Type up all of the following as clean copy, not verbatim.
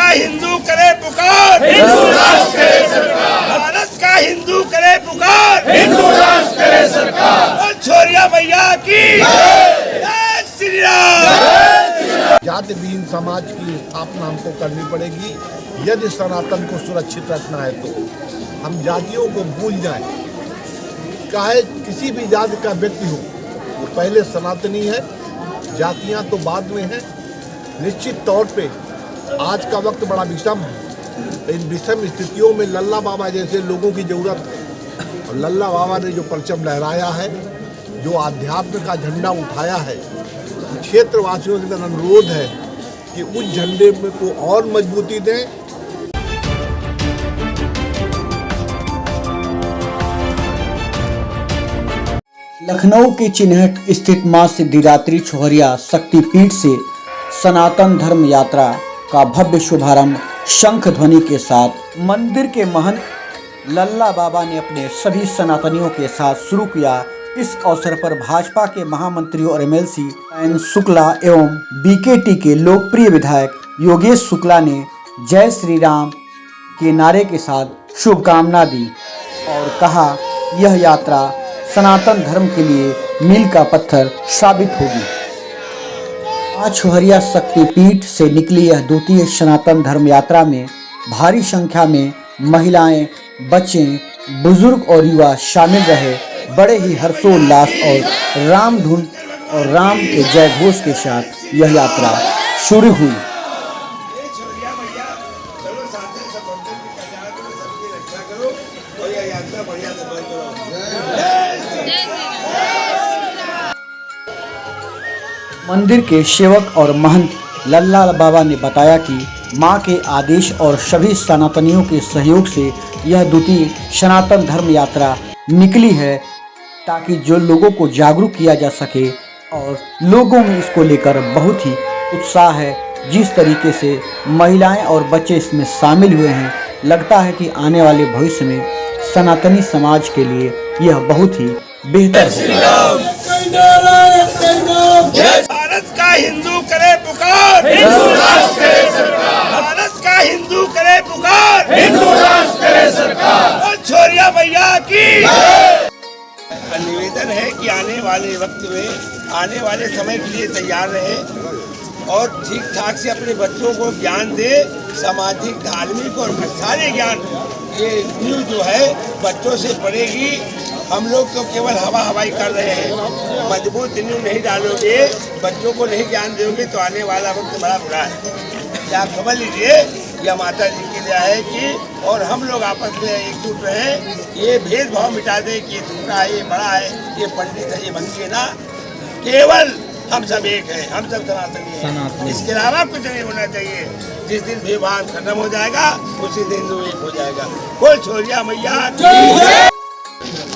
का हिंदू करे पुकार, हिंदू राष्ट्र करे सरकार। भारत का हिंदू करे पुकार, हिंदू राष्ट्र करे सरकार। और छोरिया भैया की जय श्री राम। जाति विहीन समाज की स्थापना हमको करनी पड़ेगी यदि सनातन को सुरक्षित रखना है। तो हम जातियों को भूल जाएं, चाहे किसी भी जाति का व्यक्ति हो वो पहले सनातनी है, जातियां तो बाद में हैं। निश्चित तौर पे आज का वक्त बड़ा विषम है। इन विषम स्थितियों में लल्ला बाबा जैसे लोगों की ज़रूरत है। और लल्ला बाबा ने जो परचम लहराया है, जो आध्यात्म का झंडा उठाया है, क्षेत्रवासियों के अनुरोध है कि उस झंडे में को और मजबूती दें। लखनऊ के चिन्हट स्थित मां सिद्धिदात्री छोहरिया शक्तिपीठ से सनातन धर्म यात्रा का भव्य शुभारंभ शंख ध्वनि के साथ मंदिर के महंत लल्ला बाबा ने अपने सभी सनातनियों के साथ शुरू किया। इस अवसर पर भाजपा के महामंत्री और एमएलसी एन शुक्ला एवं बीकेटी के लोकप्रिय विधायक योगेश शुक्ला ने जय श्री राम के नारे के साथ शुभकामना दी और कहा यह यात्रा सनातन धर्म के लिए मील का पत्थर साबित होगी। आज छोहरिया शक्तिपीठ से निकली यह द्वितीय सनातन धर्म यात्रा में भारी संख्या में महिलाएं, बच्चे, बुजुर्ग और युवा शामिल रहे। बड़े ही हर्षोल्लास और राम धुन और राम के जय घोष के साथ यह यात्रा शुरू हुई। छोरिया भैया चलो साथ में सब बंधुओं की कल्याण करो, सबकी रक्षा करो और यह यात्रा बढ़िया सफल करो। मंदिर के सेवक और महंत लल्ला बाबा ने बताया कि मां के आदेश और सभी सनातनियों के सहयोग से यह द्वितीय सनातन धर्म यात्रा निकली है ताकि जो लोगों को जागरूक किया जा सके और लोगों में इसको लेकर बहुत ही उत्साह है। जिस तरीके से महिलाएं और बच्चे इसमें शामिल हुए हैं, लगता है कि आने वाले भविष्य में सनातनी समाज के लिए यह बहुत ही बेहतर है। भारत का हिंदू करे पुकार, हिंदू राष्ट्र करे सरकार। भारत का हिंदू करे पुकार, हिंदू राष्ट्र करे सरकार। और छोरिया भैया की निवेदन है कि आने वाले वक्त में, आने वाले समय के लिए तैयार रहे और ठीक ठाक से अपने बच्चों को ज्ञान दे, सामाजिक, धार्मिक और सारे ज्ञान। ये न्यूज़ जो है बच्चों से पढ़ेगी। हम लोग तो केवल हवाई कर रहे हैं। मजबूत न्यूज़ नहीं डालोगे, बच्चों को नहीं ज्ञान दोगे तो आने वाला वक्त बड़ा बुरा है। आप समझ लीजिए, यह माता जी के लिए है कि और हम लोग आपस में एकजुट रहें, ये भेदभाव मिटा दें कि ये छोटा है, ये बड़ा है, ये पंडित है, ये भंगी ना। केवल हम सब एक हैं, हम सब सनातनी हैं। इसके अलावा कुछ नहीं होना चाहिए। जिस दिन भेदभाव खत्म हो जाएगा उसी दिन हिंदू एक हो जाएगा। बोल छोरिया मैया।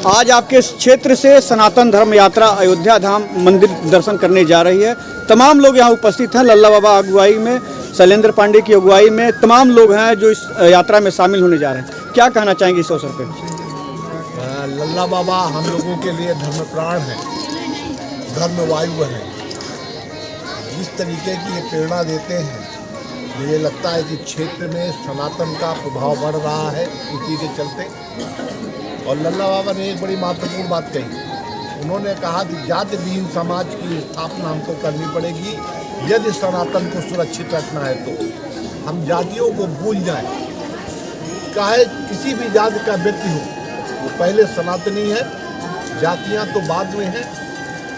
आज आपके क्षेत्र से सनातन धर्म यात्रा अयोध्या धाम मंदिर दर्शन करने जा रही है। तमाम लोग यहाँ उपस्थित हैं। लल्ला बाबा अगुवाई में, शैलेंद्र पांडे की अगुवाई में तमाम लोग हैं जो इस यात्रा में शामिल होने जा रहे हैं। क्या कहना चाहेंगे इस अवसर पर? लल्ला बाबा हम लोगों के लिए धर्म प्राण है, धर्म वायु है। जिस तरीके की ये प्रेरणा देते हैं, मुझे लगता है कि क्षेत्र में सनातन का प्रभाव बढ़ रहा है उसी के चलते। और लल्ला बाबा ने एक बड़ी महत्वपूर्ण बात कही। उन्होंने कहा कि जाति विहीन समाज की स्थापना हमको करनी पड़ेगी यदि सनातन को सुरक्षित रखना है। तो हम जातियों को भूल जाएं, चाहे किसी भी जाति का व्यक्ति हो वो पहले सनातनी है, जातियां तो बाद में हैं।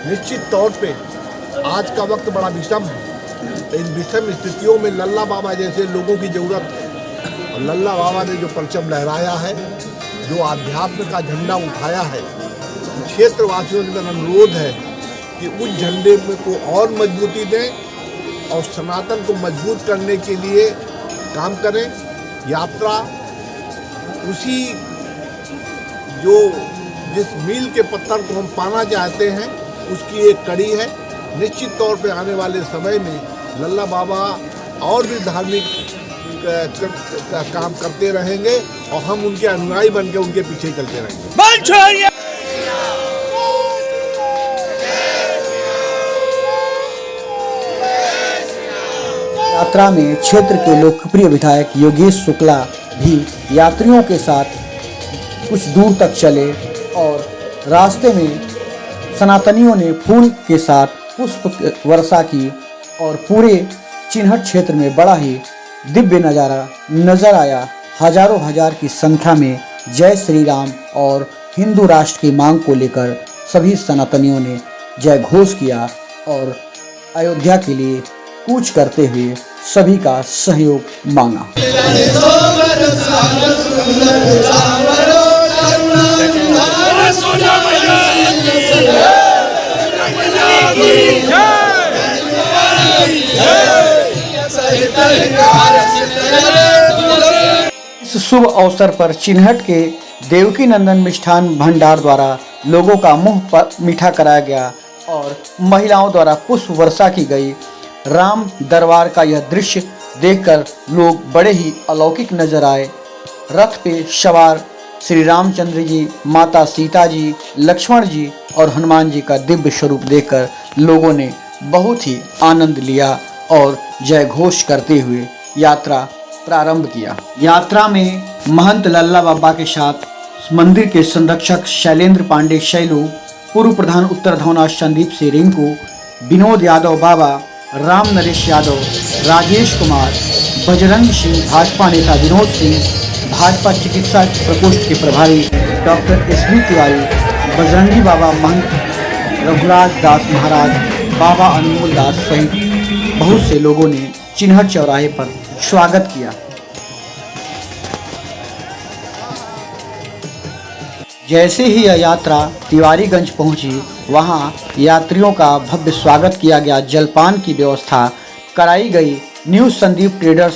निश्चित तौर पे आज का वक्त बड़ा विषम है। इन विषम स्थितियों में लल्ला बाबा जैसे लोगों की ज़रूरत है। और लल्ला बाबा ने जो परचम लहराया है, जो आध्यात्म का झंडा उठाया है, क्षेत्रवासियों के अनुरोध है कि उस झंडे में को और मजबूती दें और सनातन को मजबूत करने के लिए काम करें। यात्रा उसी जिस मील के पत्थर को हम पाना चाहते हैं उसकी एक कड़ी है। निश्चित तौर पे आने वाले समय में लल्ला बाबा और भी धार्मिक का काम करते रहेंगे और हम उनके अनुयायी बन के उनके पीछे चलते रहेंगे। यात्रा में क्षेत्र के लोकप्रिय विधायक योगेश शुक्ला भी यात्रियों के साथ कुछ दूर तक चले और रास्ते में सनातनियों ने फूल के साथ पुष्प वर्षा की और पूरे चिन्हट क्षेत्र में बड़ा ही दिव्य नज़ारा नजर आया। हजारों हजार की संख्या में जय श्री राम और हिंदू राष्ट्र की मांग को लेकर सभी सनातनियों ने जय घोष किया और अयोध्या के लिए कूच करते हुए सभी का सहयोग मांगा। इस शुभ अवसर पर चिन्हट के देवकी नंदन मिष्ठान भंडार द्वारा लोगों का मुंह पर मीठा कराया गया और महिलाओं द्वारा पुष्प वर्षा की गई। राम दरबार का यह दृश्य देखकर लोग बड़े ही अलौकिक नजर आए। रथ पे सवार श्री रामचंद्र जी, माता सीता जी, लक्ष्मण जी और हनुमान जी का दिव्य स्वरूप देखकर लोगों ने बहुत ही आनंद लिया और जय घोष करते हुए यात्रा प्रारंभ किया। यात्रा में महंत लल्ला बाबा के साथ मंदिर के संरक्षक शैलेंद्र पांडे शैलू, पूर्व प्रधान उत्तर धौना संदीप से रिंकू, विनोद यादव बाबा, राम नरेश यादव, राजेश कुमार, बजरंग सिंह, भाजपा नेता विनोद सिंह, भाजपा चिकित्सा प्रकोष्ठ के प्रभारी डॉक्टर एसबी तिवारी, बजरंगी बाबा महंत रघुराज दास महाराज, बाबा अनमोल दास सहित बहुत से लोगों ने चिन्हट चौराहे पर स्वागत किया। जैसे ही यह यात्रा तिवारीगंज पहुंची, वहां यात्रियों का भव्य स्वागत किया गया। जलपान की व्यवस्था कराई गई। न्यू संदीप ट्रेडर्स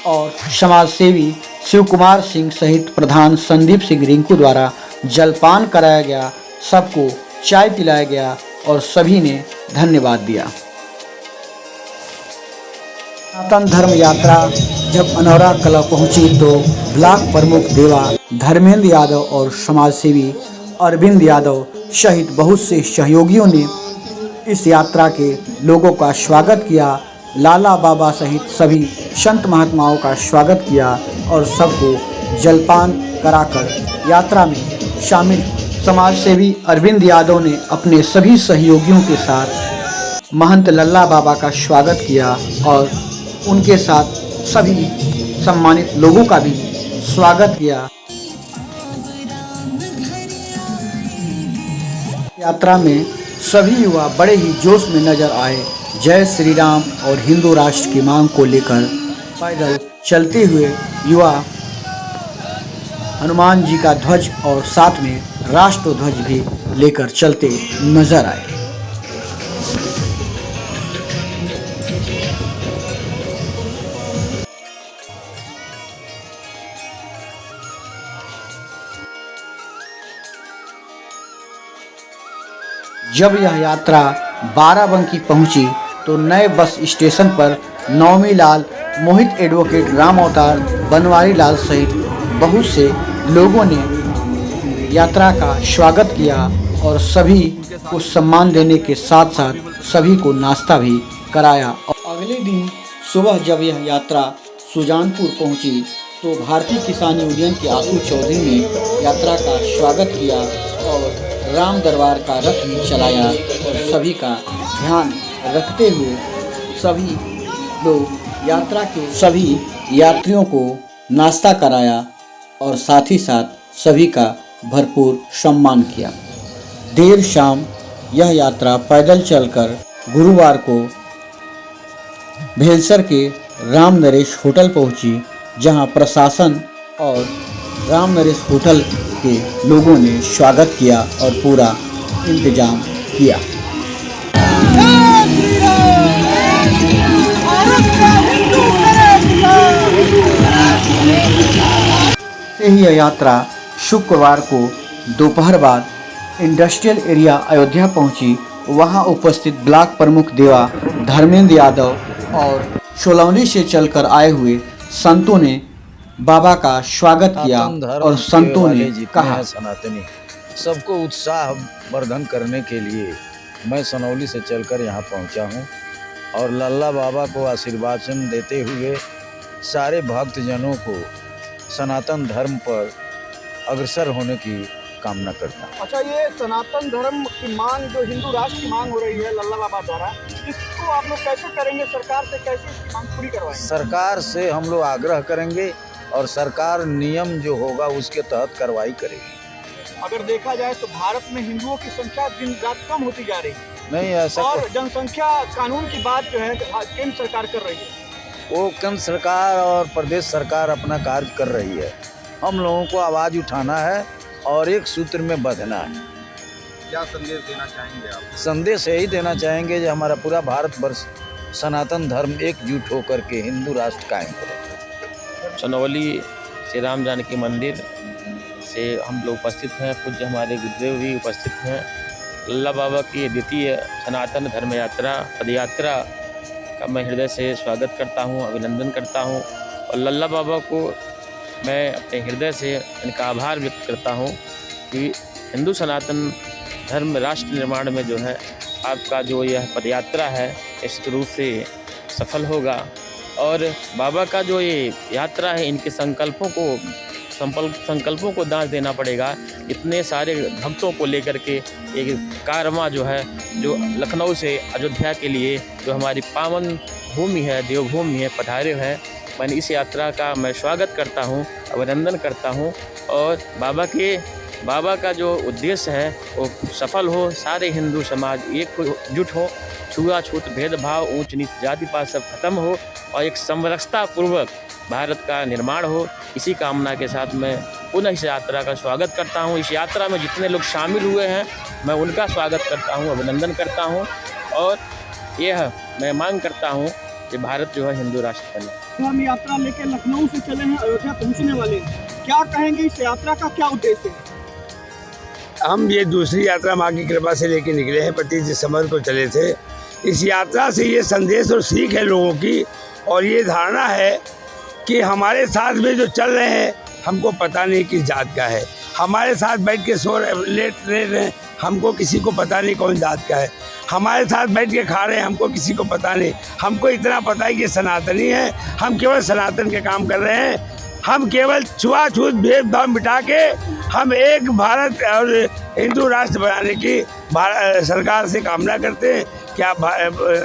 और समाज सेवी शिव कुमार सिंह सहित प्रधान संदीप सिंह रिंकू द्वारा जलपान कराया गया। सबको चाय पिलाया गया और सभी ने धन्यवाद दिया। सनातन धर्म यात्रा जब अनौरा कला पहुंची तो ब्लॉक प्रमुख देवा धर्मेंद्र यादव और समाजसेवी अरविंद यादव सहित बहुत से सहयोगियों ने इस यात्रा के लोगों का स्वागत किया। लाला बाबा सहित सभी संत महात्माओं का स्वागत किया और सबको जलपान कराकर यात्रा में शामिल। समाजसेवी अरविंद यादव ने अपने सभी सहयोगियों के साथ महंत लल्ला बाबा का स्वागत किया और उनके साथ सभी सम्मानित लोगों का भी स्वागत किया। यात्रा में सभी युवा बड़े ही जोश में नजर आए। जय श्री राम और हिंदू राष्ट्र की मांग को लेकर पैदल चलते हुए युवा हनुमान जी का ध्वज और साथ में राष्ट्र ध्वज भी लेकर चलते नजर आए। जब यह यात्रा बाराबंकी पहुंची तो नए बस स्टेशन पर नौमी लाल, मोहित एडवोकेट, राम अवतार, बनवारी लाल सहित बहुत से लोगों ने यात्रा का स्वागत किया और सभी को सम्मान देने के साथ साथ सभी को नाश्ता भी कराया। और अगले दिन सुबह जब यह यात्रा सुजानपुर पहुंची तो भारतीय किसान यूनियन के आशु चौधरी ने यात्रा का स्वागत किया और राम दरबार का रथ भी चलाया और सभी का ध्यान रखते हुए सभी लोग यात्रा के सभी यात्रियों को नाश्ता कराया और साथ ही साथ सभी का भरपूर सम्मान किया। देर शाम यह यात्रा पैदल चलकर गुरुवार को भेलसर के राम नरेश होटल पहुंची, जहां प्रशासन और राम नरेश होटल के लोगों ने स्वागत किया और पूरा इंतजाम किया। से ही यह यात्रा शुक्रवार को दोपहर बाद इंडस्ट्रियल एरिया अयोध्या पहुंची। वहां उपस्थित ब्लॉक प्रमुख देवा धर्मेंद्र यादव और सोलौली से चलकर आए हुए संतों ने बाबा का स्वागत किया और संतों ने कहा, सनातनी सबको उत्साह वर्धन करने के लिए मैं सनौली से चलकर यहाँ पहुँचा हूँ। और लल्ला बाबा को आशीर्वाद देते हुए सारे भक्तजनों को सनातन धर्म पर अग्रसर होने की कामना करता हूँ। अच्छा, ये सनातन धर्म की मांग जो हिंदू राष्ट्र की मांग हो रही है लल्ला बाबा द्वारा, इसको आप लोग कैसे करेंगे? सरकार से कैसे मांग पूरी करवाएंगे? सरकार से हम लोग आग्रह करेंगे और सरकार नियम जो होगा उसके तहत कार्रवाई करेगी। अगर देखा जाए तो भारत में हिंदुओं की संख्या दिन रात कम होती जा रही है। नहीं ऐसा और जनसंख्या कानून की बात जो है केंद्र सरकार कर रही है। वो केंद्र सरकार और प्रदेश सरकार अपना कार्य कर रही है। हम लोगों को आवाज़ उठाना है और एक सूत्र में बंधना है। क्या संदेश देना चाहेंगे आप? संदेश यही देना चाहेंगे कि हमारा पूरा भारतवर्ष सनातन धर्म एकजुट होकर के हिंदू राष्ट्र कायम करे। चंदौली श्री राम जानकी मंदिर से हम लोग उपस्थित हैं। पूज्य हमारे गुरुदेव भी उपस्थित हैं। लल्ला बाबा की द्वितीय सनातन धर्म यात्रा पदयात्रा का मैं हृदय से स्वागत करता हूं, अभिनंदन करता हूं और लल्ला बाबा को मैं अपने हृदय से इनका आभार व्यक्त करता हूं कि हिंदू सनातन धर्म राष्ट्र निर्माण में जो है आपका जो यह पदयात्रा है निश्चित रूप से सफल होगा और बाबा का जो ये यात्रा है इनके संकल्पों को दांत देना पड़ेगा। इतने सारे भक्तों को लेकर के एक कारवां जो है जो लखनऊ से अयोध्या के लिए जो हमारी पावन भूमि है, देवभूमि है, पधारे हैं। मैंने इस यात्रा का मैं स्वागत करता हूं, अभिनंदन करता हूं और बाबा का जो उद्देश्य है वो सफल हो, सारे हिंदू समाज एकजुट हो, छुआछूत भेदभाव ऊंच नीच जाति पात सब खत्म हो और एक समरसता पूर्वक भारत का निर्माण हो। इसी कामना के साथ मैं पुनः इस यात्रा का स्वागत करता हूं। इस यात्रा में जितने लोग शामिल हुए हैं मैं उनका स्वागत करता हूं, अभिनंदन करता हूं और यह मैं मांग करता हूं कि भारत जो है हिंदू राष्ट्र बने। हम यात्रा लेकर लखनऊ से चले हैं, अयोध्या पहुंचने वाले हैं। क्या कहेंगे, इस यात्रा का क्या उद्देश्य है? हम ये दूसरी यात्रा माँ की कृपा से लेके निकले हैं। 25 दिसंबर को चले थे। इस यात्रा से ये संदेश और सीख है लोगों की और ये धारणा है कि हमारे साथ में जो चल रहे हैं हमको पता नहीं किस जात का है। हमारे साथ बैठ के लेट रहे हैं, हमको किसी को पता नहीं कौन जात का है। हमारे साथ बैठ के खा रहे हैं, हमको किसी को पता नहीं। हमको इतना पता है कि सनातनी है, हम केवल सनातन के काम कर रहे हैं। हम केवल छुआछूत भेदभाव मिटा के हम एक भारत और हिंदू राष्ट्र बनाने की सरकार से कामना करते हैं कि आप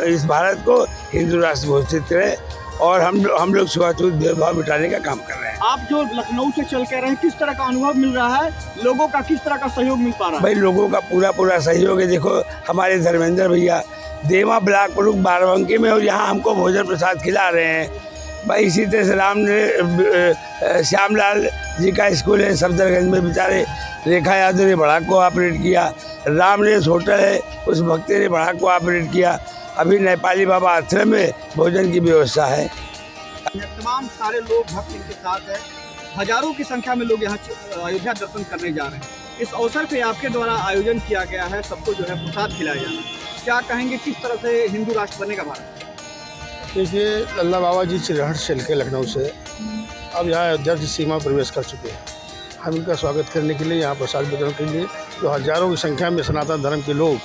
इस भारत को हिंदू राष्ट्र घोषित करें और हम लोग छुआछूत भेदभाव मिटाने का काम कर रहे हैं। आप जो लखनऊ से चल कर रहे हैं, किस तरह का अनुभव मिल रहा है? लोगों का किस तरह का सहयोग मिल पा रहा है? भाई लोगों का पूरा सहयोग है। देखो हमारे धर्मेंद्र भैया देवा ब्लॉक प्रमुख बाराबंकी में और यहाँ हमको भोजन प्रसाद खिला रहे हैं। भाई इसी तरह से श्यामलाल जी का स्कूल है सफदरगंज में, बेचारे रेखा यादव ने बड़ा कोऑपरेट किया। रामलेस होटल है, उस भक्ति ने बड़ा कोऑपरेट किया। अभी नेपाली बाबा आश्रम में भोजन की व्यवस्था है। तमाम सारे लोग भक्त इनके साथ है। हजारों की संख्या में लोग यहाँ अयोध्या दर्शन करने जा रहे हैं। इस अवसर पे आपके द्वारा आयोजन किया गया है, सबको जो है प्रसाद खिलाया जा रहा है। क्या कहेंगे, किस तरह से हिंदू राष्ट्र बनेगा भारत? देखिए, लल्ला बाबा जी चिरहट चल के लखनऊ से अब यहाँ अयोध्या की सीमा प्रवेश कर चुके हैं। हम इनका स्वागत करने के लिए, यहाँ प्रसाद वितरण के लिए जो हजारों की संख्या में सनातन धर्म के लोग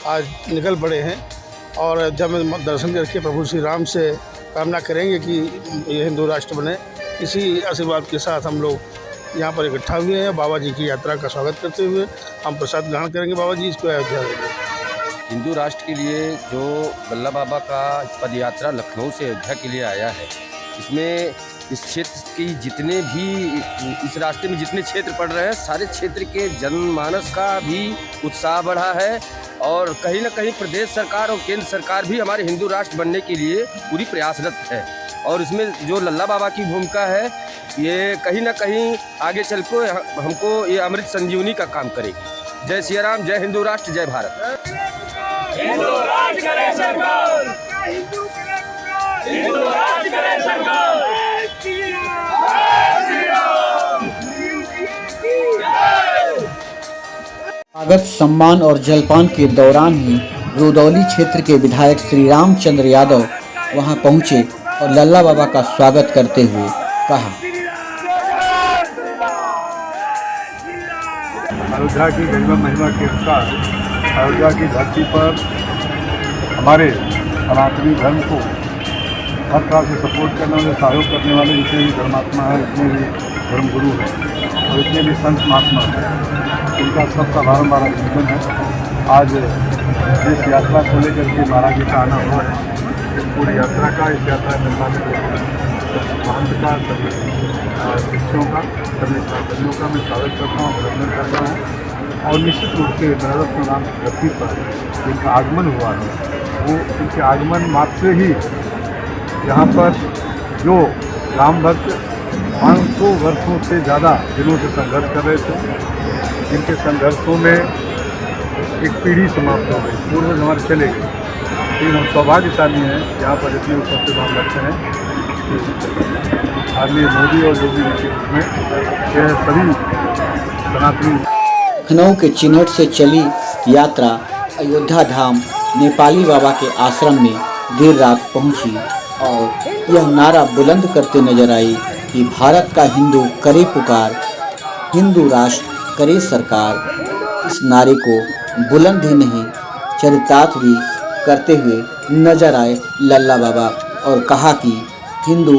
आज निकल पड़े हैं और अयोध्या में दर्शन करके प्रभु श्री राम से कामना करेंगे कि ये हिंदू राष्ट्र बने। इसी आशीर्वाद के साथ हम लोग यहाँ पर इकट्ठा हुए हैं। बाबा जी की यात्रा का स्वागत करते हुए हम प्रसाद ग्रहण करेंगे बाबा जी इसको अयोध्या में। हिंदू राष्ट्र के लिए जो लल्ला बाबा का पदयात्रा लखनऊ से अयोध्या के लिए आया है, इसमें इस क्षेत्र की जितने भी इस रास्ते में जितने क्षेत्र पड़ रहे हैं, सारे क्षेत्र के जनमानस का भी उत्साह बढ़ा है और कहीं ना कहीं प्रदेश सरकार और केंद्र सरकार भी हमारे हिंदू राष्ट्र बनने के लिए पूरी प्रयासरत है। और इसमें जो लल्ला बाबा की भूमिका है, ये कहीं ना कहीं आगे चल को हमको ये अमृत संजीवनी का काम करेगी। जय सिया राम, जय हिंदू राष्ट्र, जय भारत। हिंदू राज करे सरकार, हिंदू राज करे सरकार। स्वागत, सम्मान और जलपान के दौरान ही रुदौली क्षेत्र के विधायक श्री रामचंद्र यादव वहां पहुंचे और लल्ला बाबा का स्वागत करते हुए कहा, अयोध्या की महिमा के अनुसार अयोध्या की धरती पर हमारे सनातनी धर्म को हर प्रकार से सपोर्ट करने वाले, सहयोग करने वाले जितने भी धर्मात्मा हैं, जितने भी धर्मगुरु हैं और जितने भी संत महात्मा हैं, उनका सबका बारम्बार अभिनंदन है। आज इस यात्रा को लेकर के महाराज जी का आना हुआ है। इस पूरी यात्रा का, इस यात्रा में महंत का, सभी शिष्यों का, सभी छात्रों का मैं स्वागत करता हूँ, अभिनंदन करता हूँ। और निश्चित रूप से नर्मदा प्रणाम धरती पर जिनका आगमन हुआ है, वो उनके आगमन मात्र से ही यहाँ पर जो राम भक्त 500 वर्षों से ज़्यादा दिनों से संघर्ष कर रहे थे, जिनके संघर्षों में एक पीढ़ी समाप्त हो गई, पूर्वज हमारे चले गए। लेकिन हम सौभाग्यशाली हैं यहाँ पर इतने उपस्थित हम रखते हैं। आदरणीय मोदी और योगी जी के रूप में यह सभी सनातनी लखनऊ के चिन्हट से चली यात्रा अयोध्या धाम नेपाली बाबा के आश्रम में देर रात पहुंची और यह नारा बुलंद करते नजर आई कि भारत का हिंदू करे पुकार, हिंदू राष्ट्र करे सरकार। इस नारे को बुलंद ही नहीं चरितार्थ भी करते हुए नजर आए लल्ला बाबा और कहा कि हिंदू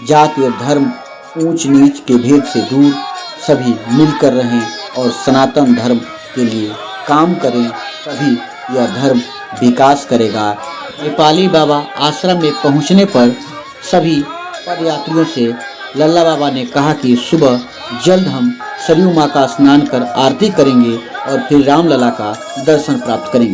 जाति और धर्म ऊंच नीच के भेद से दूर सभी मिलकर रहें और सनातन धर्म के लिए काम करें, तभी यह धर्म विकास करेगा। नेपाली बाबा आश्रम में पहुंचने पर सभी पदयात्रियों से लल्ला बाबा ने कहा कि सुबह जल्द हम सरयू माँ का स्नान कर आरती करेंगे और फिर रामलला का दर्शन प्राप्त करेंगे।